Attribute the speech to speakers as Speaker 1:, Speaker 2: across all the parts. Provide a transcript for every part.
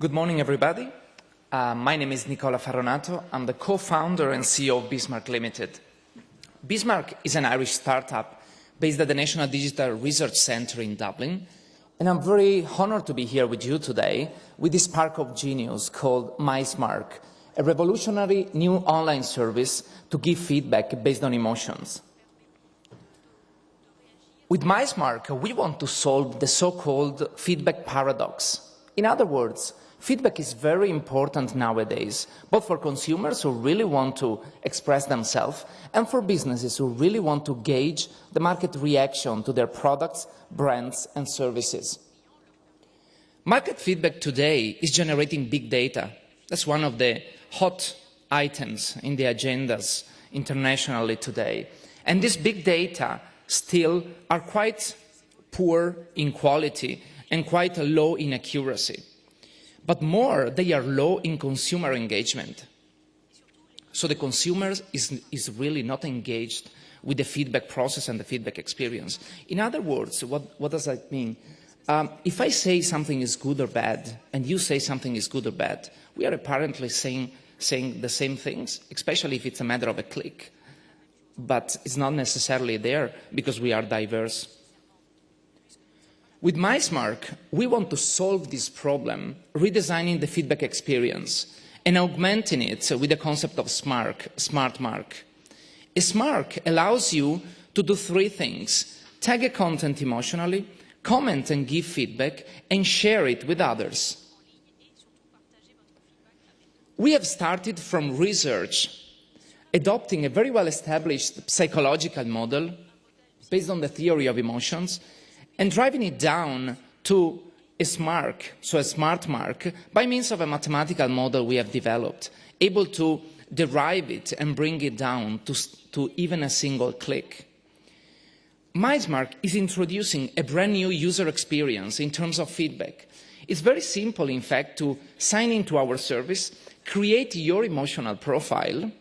Speaker 1: Good morning, everybody. My name is Nicola Farronato. I'm the co-founder and CEO of Bismarck Limited. Bismarck is an Irish startup based at the National Digital Research Centre in Dublin, and I'm very honored to be here with you today with this spark of genius called MySmark, a revolutionary new online service to give feedback based on emotions. With MySmark, we want to solve the so-called feedback paradox. In other words, feedback is very important nowadays, both for consumers who really want to express themselves and for businesses who really want to gauge the market reaction to their products, brands, and services. Market feedback today is generating big data. That's one of the hot items in the agendas internationally today. And these big data still are quite poor in quality and quite low in accuracy. But more, they are low in consumer engagement. So the consumer is really not engaged with the feedback process and the feedback experience. In other words, what does that mean? If I say something is good or bad, and you say something is good or bad, we are apparently saying the same things, especially if it's a matter of a click. But it's not necessarily there because we are diverse. With MySmark, we want to solve this problem, redesigning the feedback experience and augmenting it with the concept of smart mark. A smart allows you to do three things: tag a content emotionally, comment and give feedback, and share it with others. We have started from research, adopting a very well-established psychological model based on the theory of emotions, and driving it down to a smart mark, by means of a mathematical model we have developed, able to derive it and bring it down to even a single click. MySmark is introducing a brand new user experience in terms of feedback. It's very simple, in fact, to sign into our service, create your emotional profile,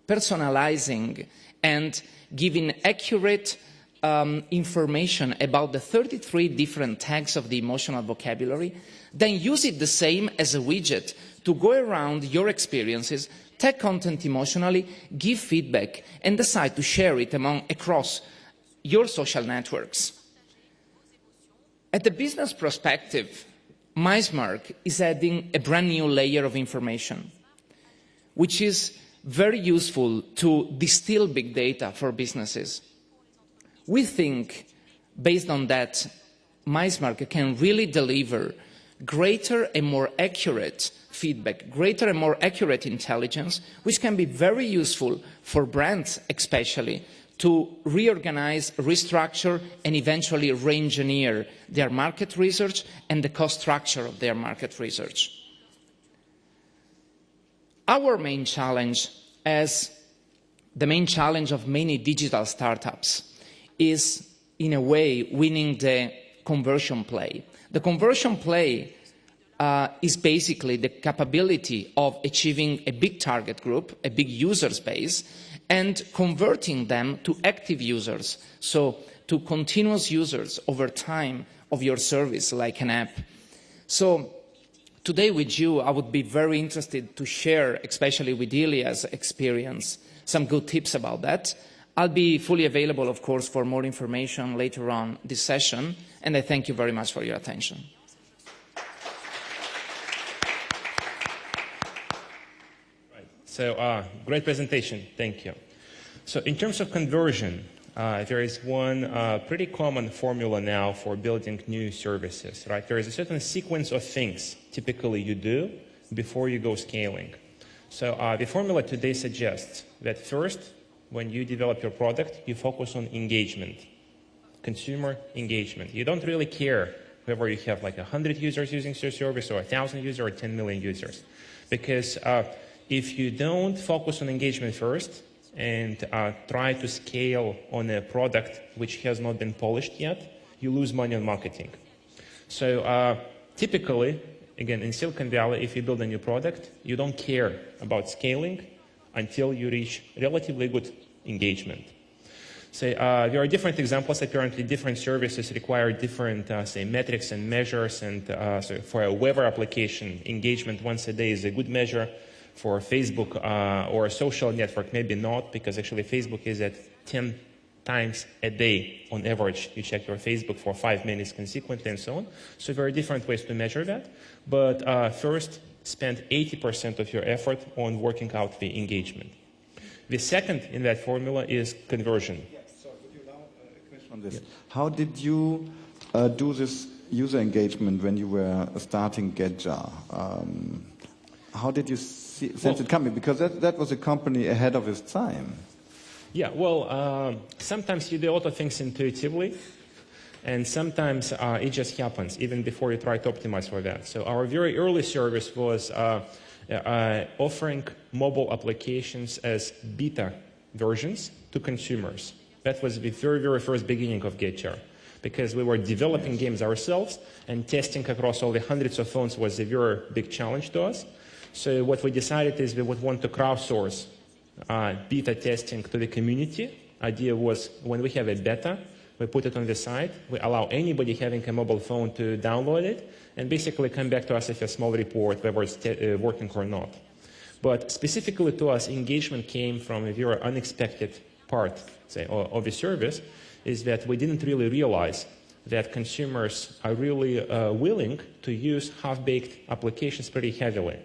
Speaker 1: personalizing and giving accurate information about the 33 different tags of the emotional vocabulary, then use it the same as a widget to go around your experiences, tag content emotionally, give feedback, and decide to share it across your social networks. At the business perspective, MySmark is adding a brand new layer of information, which is very useful to distill big data for businesses. We think, based on that, MySmark can really deliver greater and more accurate feedback, greater and more accurate intelligence, which can be very useful for brands especially to reorganize, restructure, and eventually re-engineer their market research and the cost structure of their market research. Our main challenge, as the main challenge of many digital startups, is, in a way, winning the conversion play. The conversion play is basically the capability of achieving a big target group, a big user space, and converting them to active users, so to continuous users over time of your service, like an app. So today with you, I would be very interested to share, especially with Ilya's experience, some good tips about that. I'll be fully available, of course, for more information later on this session, and I thank you very much for your attention.
Speaker 2: Right. So, great presentation. Thank you. So, in terms of conversion, there is one pretty common formula now for building new services, right? There is a certain sequence of things typically you do before you go scaling. So, the formula today suggests that first, when you develop your product, you focus on engagement, consumer engagement. You don't really care whether you have like 100 users using your service or 1,000 users or 10 million users. Because if you don't focus on engagement first and try to scale on a product which has not been polished yet, you lose money on marketing. So typically, again, in Silicon Valley, if you build a new product, you don't care about scaling until you reach relatively good engagement. So there are different examples. Apparently, different services require different, say, metrics and measures. And so for a web application, engagement once a day is a good measure. For Facebook or a social network, maybe not, because actually Facebook is at 10 times a day on average. You check your Facebook for 5 minutes consequently and so on. So there are different ways to measure that. But first, spend 80% of your effort on working out the engagement. The second in that formula is conversion.
Speaker 3: Yes, so would you allow a question on this? Yes. How did you do this user engagement when you were starting GetJar? How did you sense it coming? Because that was a company ahead of its time.
Speaker 2: Yeah, well, sometimes you do a lot of things intuitively, and sometimes it just happens, even before you try to optimize for that. So our very early service was offering mobile applications as beta versions to consumers. That was the very, very first beginning of GetJar, because we were developing games ourselves, and testing across all the hundreds of phones was a very big challenge to us. So what we decided is we would want to crowdsource beta testing to the community. Idea was when we have a beta, we put it on the site, we allow anybody having a mobile phone to download it, and basically come back to us with a small report whether it's working or not. But specifically to us, engagement came from a very unexpected part, say, of the service, is that we didn't really realize that consumers are really willing to use half-baked applications pretty heavily.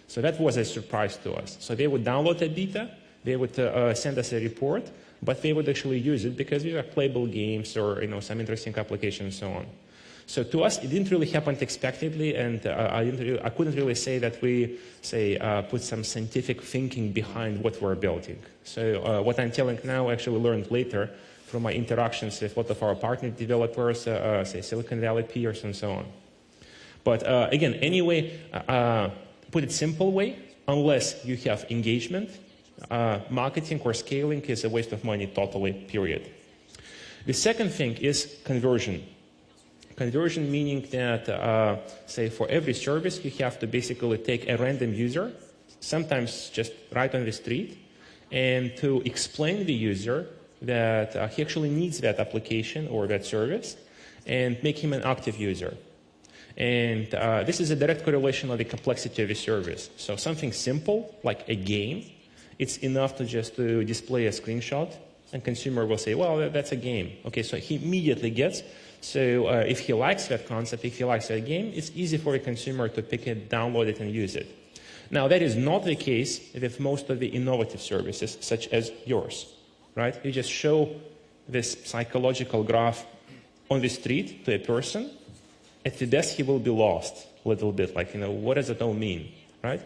Speaker 2: So that was a surprise to us. So they would download a beta, they would send us a report, but they would actually use it because these are playable games or some interesting applications and so on. So to us, it didn't really happen unexpectedly, and I couldn't really say that we put some scientific thinking behind what we're building. So what I'm telling now actually learned later from my interactions with a lot of our partner developers, say Silicon Valley peers and so on. But again, anyway, put it simple way, unless you have engagement, marketing or scaling is a waste of money totally, period. The second thing is conversion. Conversion meaning that, say, for every service, you have to basically take a random user, sometimes just right on the street, and to explain the user that he actually needs that application or that service, and make him an active user. And this is a direct correlation of the complexity of the service. So something simple, like a game, it's enough to just display a screenshot, and consumer will say, well, that's a game. Okay, so he immediately gets. So if he likes that concept, if he likes that game, it's easy for a consumer to pick it, download it, and use it. Now, that is not the case with most of the innovative services, such as yours, right? You just show this psychological graph on the street to a person. At the desk, he will be lost a little bit, like, what does it all mean, right?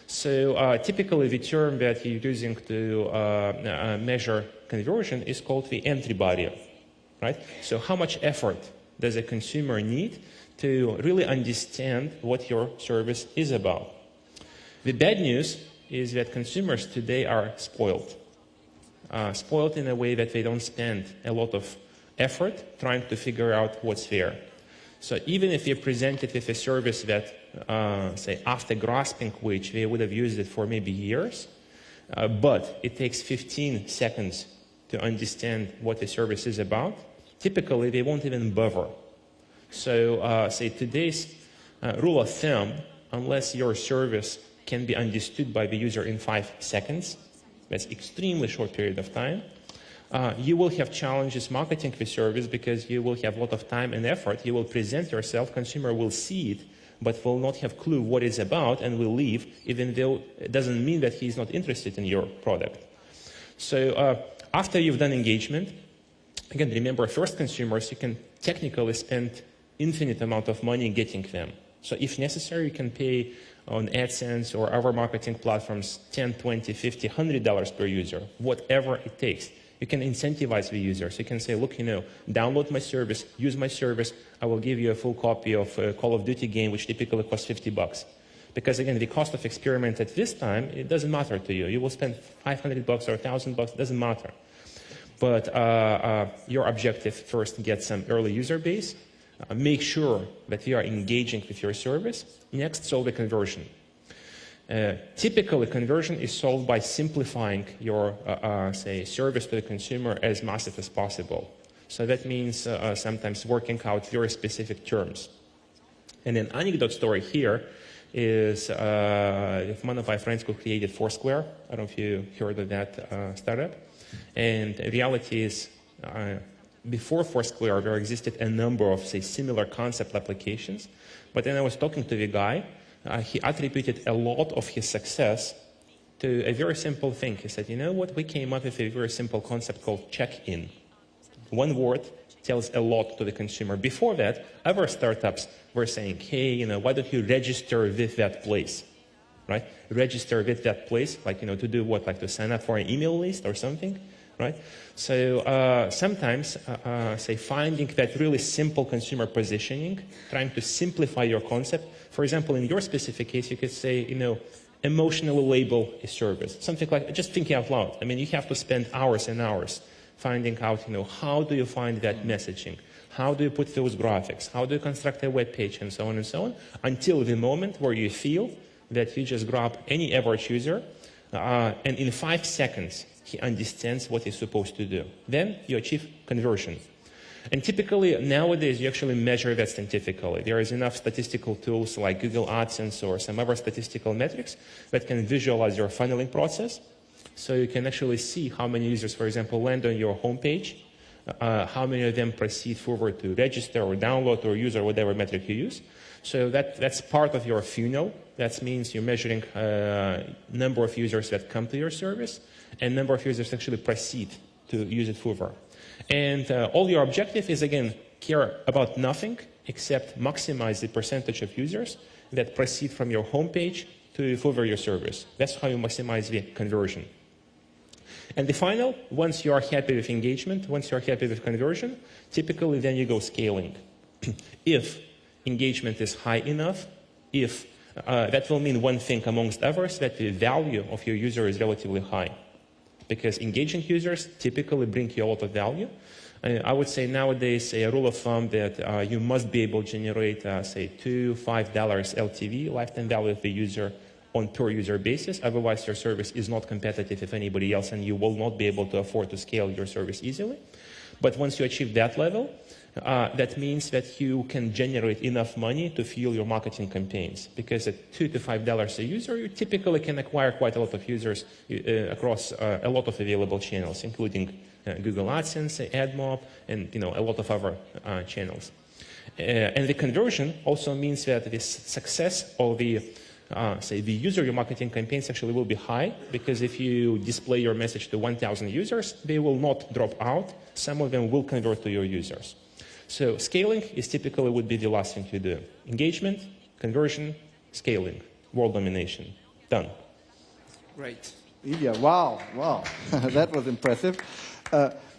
Speaker 2: So typically, the term that you're using to measure conversion is called the entry barrier, right? So how much effort does a consumer need to really understand what your service is about? The bad news is that consumers today are spoiled. Spoiled in a way that they don't spend a lot of effort trying to figure out what's there. So even if you're presented with a service that, say, after grasping which they would have used it for maybe years, but it takes 15 seconds to understand what the service is about, typically they won't even bother. So say today's rule of thumb, unless your service can be understood by the user in 5 seconds, that's extremely short period of time, you will have challenges marketing the service because you will have a lot of time and effort. You will present yourself, consumer will see it, but will not have clue what it's about and will leave, even though it doesn't mean that he's not interested in your product. So after you've done engagement, again, remember, first consumers, you can technically spend infinite amount of money getting them. So if necessary, you can pay on AdSense or other marketing platforms $10, $20, $50, $100 per user, whatever it takes. You can incentivize the user. So you can say, look, download my service, use my service. I will give you a full copy of a Call of Duty game, which typically costs $50. Because again, the cost of experiment at this time, it doesn't matter to you. You will spend $500 or $1,000, it doesn't matter. But your objective first, get some early user base. Make sure that you are engaging with your service. Next, solve the conversion. Typically, conversion is solved by simplifying your, say, service to the consumer as massive as possible. So that means sometimes working out very specific terms. And an anecdote story here is one of my friends who created Foursquare. I don't know if you heard of that startup. And the reality is, before Foursquare, there existed a number of, say, similar concept applications. But then I was talking to the guy. He attributed a lot of his success to a very simple thing. He said, you know what, we came up with a very simple concept called check-in. One word tells a lot to the consumer. Before that, other startups were saying, hey, you know, why don't you register with that place, right? Register with that place, like, you know, to do what, like to sign up for an email list or something, right? So sometimes, say, finding that really simple consumer positioning, trying to simplify your concept. For example, in your specific case, you could say, you know, emotionally label a service, something like, just thinking out loud. I mean, you have to spend hours and hours finding out, you know, how do you find that messaging? How do you put those graphics? How do you construct a web page and so on, until the moment where you feel that you just grab any average user, and in 5 seconds, he understands what he's supposed to do. Then you achieve conversion. And typically, nowadays, you actually measure that scientifically. There is enough statistical tools like Google AdSense or some other statistical metrics that can visualize your funneling process. So you can actually see how many users, for example, land on your homepage, how many of them proceed forward to register or download or use or whatever metric you use. So that's part of your funnel. That means you're measuring number of users that come to your service and number of users actually proceed to use it further. And all your objective is, again, care about nothing except maximize the percentage of users that proceed from your homepage to further your service. That's how you maximize the conversion. And the final, once you are happy with engagement, once you are happy with conversion, typically then you go scaling. If engagement is high enough, if that will mean one thing amongst others, that the value of your user is relatively high. Because engaging users typically bring you a lot of value. I would say nowadays a rule of thumb that you must be able to generate, say, $2 to $5 LTV, lifetime value of the user, on per user basis. Otherwise, your service is not competitive with anybody else and you will not be able to afford to scale your service easily. But once you achieve that level, that means that you can generate enough money to fuel your marketing campaigns. Because at $2 to $5 a user, you typically can acquire quite a lot of users across a lot of available channels, including Google AdSense, AdMob, and a lot of other channels. And the conversion also means that the success of the say the user your marketing campaigns actually will be high, because if you display your message to 1,000 users, they will not drop out. Some of them will convert to your users. So scaling is typically would be the last thing you do. Engagement, conversion, scaling, world domination. Done.
Speaker 1: Great.
Speaker 3: Ilya, wow, that was impressive.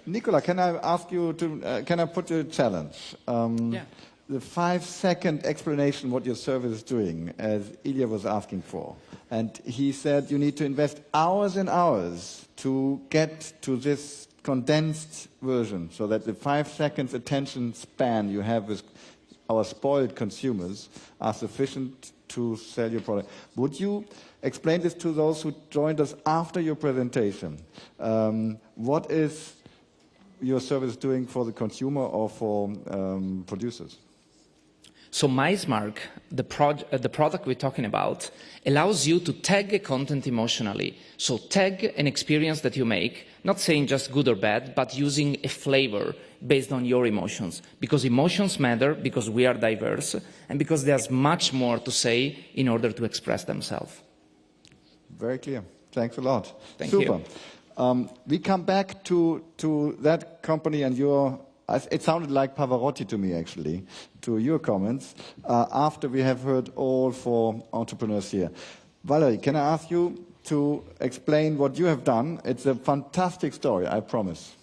Speaker 3: Nicola, can I ask you to, can I put you a challenge?
Speaker 1: Yeah.
Speaker 3: The 5-second explanation what your service is doing, as Ilya was asking for. And he said you need to invest hours and hours to get to this condensed version, so that the 5 seconds attention span you have with our spoiled consumers are sufficient to sell your product. Would you explain this to those who joined us after your presentation? What is your service doing for the consumer or for producers?
Speaker 1: So MySmark, the product we're talking about, allows you to tag a content emotionally. So tag an experience that you make, not saying just good or bad, but using a flavor based on your emotions. Because emotions matter, because we are diverse, and because there's much more to say in order to express themselves.
Speaker 3: Very clear. Thanks a lot.
Speaker 1: Thank
Speaker 3: Super.
Speaker 1: you.
Speaker 3: We come back to that company and your... It sounded like Pavarotti to me, actually, to your comments, after we have heard all 4 entrepreneurs here. Valerie, can I ask you to explain what you have done? It's a fantastic story, I promise.